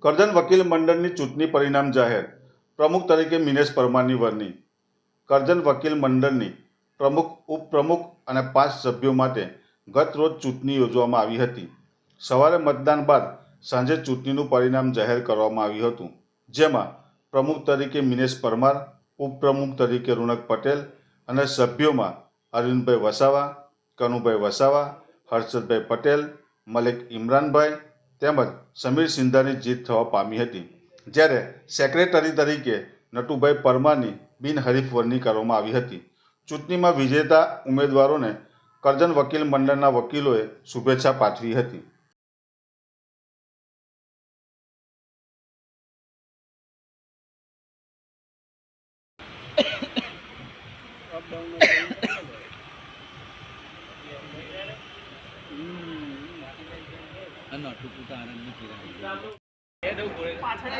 કરજણ વકીલ મંડળની ચૂંટણી પરિણામ જાહેર. પ્રમુખ તરીકે મિનેશ પરમારની વરણી. કરજણ વકીલ મંડળની પ્રમુખ, ઉપપ્રમુખ અને 5 સભ્યો માટે ગત રોજ ચૂંટણી યોજવામાં આવી હતી. સવારે મતદાન બાદ સાંજે ચૂંટણીનું પરિણામ જાહેર કરવામાં આવ્યું હતું, જેમાં પ્રમુખ તરીકે મિનેશ પરમાર, ઉપપ્રમુખ તરીકે રોનક પટેલ અને સભ્યોમાં અરવિંદભાઈ વસાવા, કનુભાઈ વસાવા, હર્ષદભાઈ પટેલ, મલિક ઇમરાનભાઈ તેમજ સમીર સિંધાની જીત થવા પામી હતી. જ્યારે સેક્રેટરી તરીકે નટુભાઈ પરમારની બિનહરીફ વરણી કરવામાં આવી હતી. ચૂંટણીમાં વિજેતા ઉમેદવારોને કરજણ વકીલ મંડળના વકીલોએ શુભેચ્છા પાઠવી હતી. પાછળ